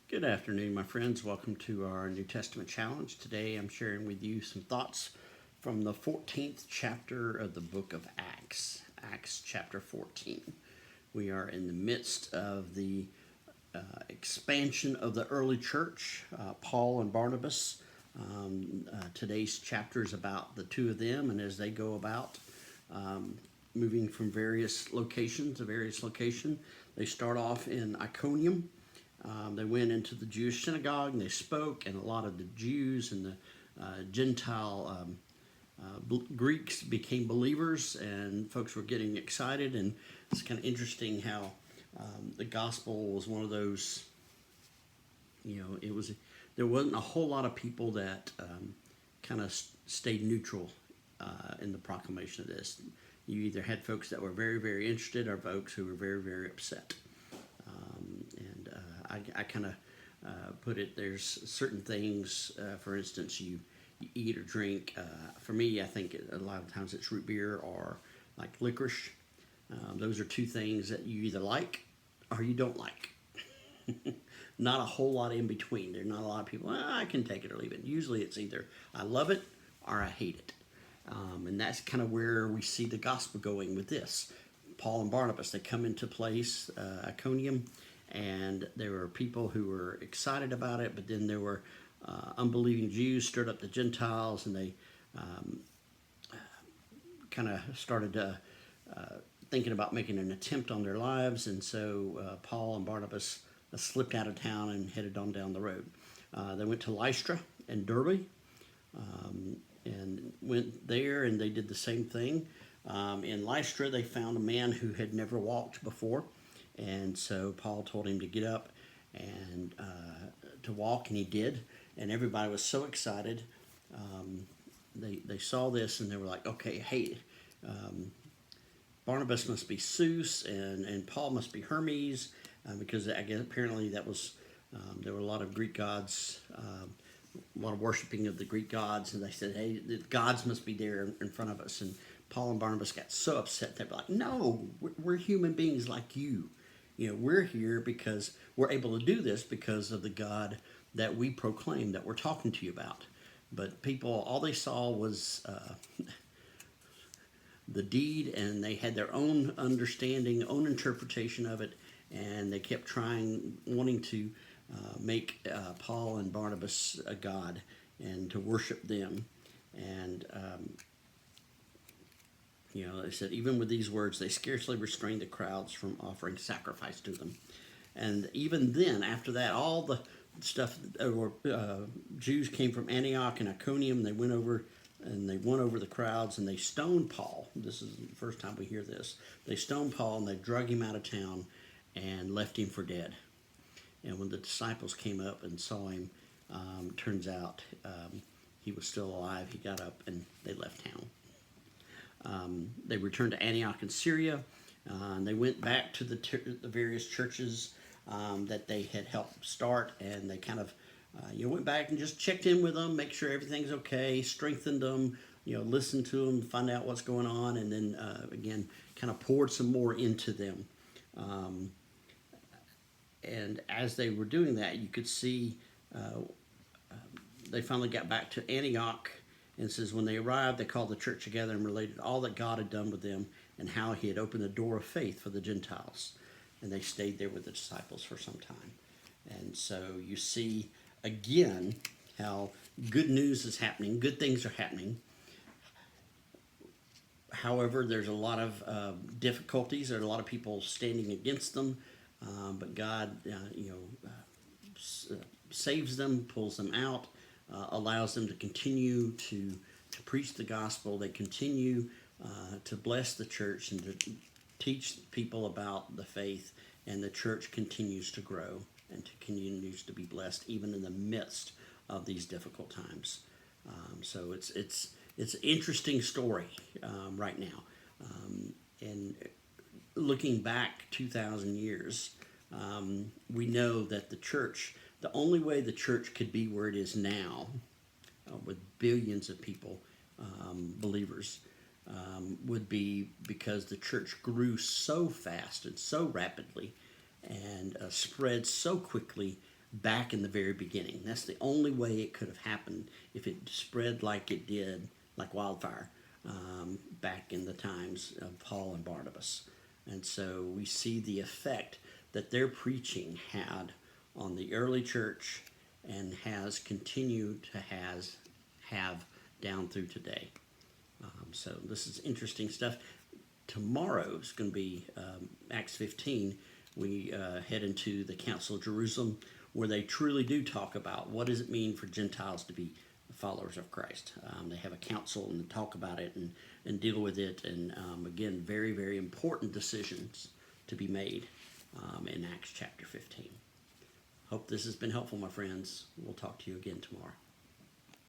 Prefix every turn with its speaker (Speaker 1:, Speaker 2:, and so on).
Speaker 1: Good afternoon, my friends. Welcome to our New Testament challenge. Today I'm sharing with you some thoughts from the 14th chapter of the book of Acts. Acts chapter 14. We are in the midst of the expansion of the early church, Paul and Barnabas. Today's chapter is about the two of them and as they go about moving from various location to various location. They start off in Iconium. They went into the Jewish synagogue and they spoke, and a lot of the Jews and the Gentile Greeks became believers, and folks were getting excited. And it's kind of interesting how the gospel was one of those. It was there wasn't a whole lot of people that kind of stayed neutral in the proclamation of this. You either had folks that were very, very interested, or folks who were very, very upset. I kind of put it, there's certain things, for instance, you eat or drink. For me, I think a lot of times it's root beer or like licorice. Those are two things that you either like or you don't like. Not a whole lot in between. There's not a lot of people, I can take it or leave it. Usually it's either I love it or I hate it. And that's kind of where we see the gospel going with this. Paul and Barnabas, they come into place, Iconium, and there were people who were excited about it, but then there were unbelieving Jews stirred up the Gentiles, and they kind of started thinking about making an attempt on their lives, and so Paul and Barnabas slipped out of town and headed on down the road. They went to Lystra and Derbe, and went there, and they did the same thing. In Lystra, they found a man who had never walked before, and so Paul told him to get up and to walk, and he did. And everybody was so excited. They saw this, and they were like, okay, hey, Barnabas must be Zeus, and Paul must be Hermes, because I guess apparently that was there were a lot of Greek gods, a lot of worshiping of the Greek gods, and they said, hey, the gods must be there in front of us. And Paul and Barnabas got so upset. They were like, no, we're human beings like you. We're here because we're able to do this because of the God that we proclaim, that we're talking to you about. But people, all they saw was the deed, and they had their own understanding, own interpretation of it, and they kept wanting to make Paul and Barnabas a god and to worship them. And they said, even with these words, they scarcely restrained the crowds from offering sacrifice to them. And even then, after that, all the stuff, Jews came from Antioch and Iconium. They went over and they won over the crowds, and they stoned Paul. This is the first time we hear this. They stoned Paul, and they drug him out of town and left him for dead. And when the disciples came up and saw him, turns out he was still alive. He got up, and they left town. They returned to Antioch in Syria, and they went back to the various churches that they had helped start, and they kind of went back and just checked in with them, make sure everything's okay, strengthened them, listened to them, find out what's going on, and then again kind of poured some more into them. And as they were doing that, you could see they finally got back to Antioch. And it says, when they arrived, they called the church together and related all that God had done with them and how he had opened the door of faith for the Gentiles. And they stayed there with the disciples for some time. And so you see, again, how good news is happening, good things are happening. However, there's a lot of difficulties. There are a lot of people standing against them. But God, saves them, pulls them out. Allows them to continue to preach the gospel. They continue to bless the church and to teach people about the faith, and the church continues to grow and continues to be blessed even in the midst of these difficult times. So it's an interesting story right now. And looking back 2,000 years, we know that the only way the church could be where it is now, with billions of people, believers, would be because the church grew so fast and so rapidly and spread so quickly back in the very beginning. That's the only way it could have happened if it spread like it did, like wildfire, back in the times of Paul and Barnabas. And so we see the effect that their preaching had on the early church and has continued to have down through today. So this is interesting stuff. Tomorrow is going to be Acts 15. We head into the Council of Jerusalem, where they truly do talk about what does it mean for Gentiles to be followers of Christ. They have a council and talk about it and deal with it. And again, very, very important decisions to be made in Acts chapter 15. Hope this has been helpful, my friends. We'll talk to you again tomorrow.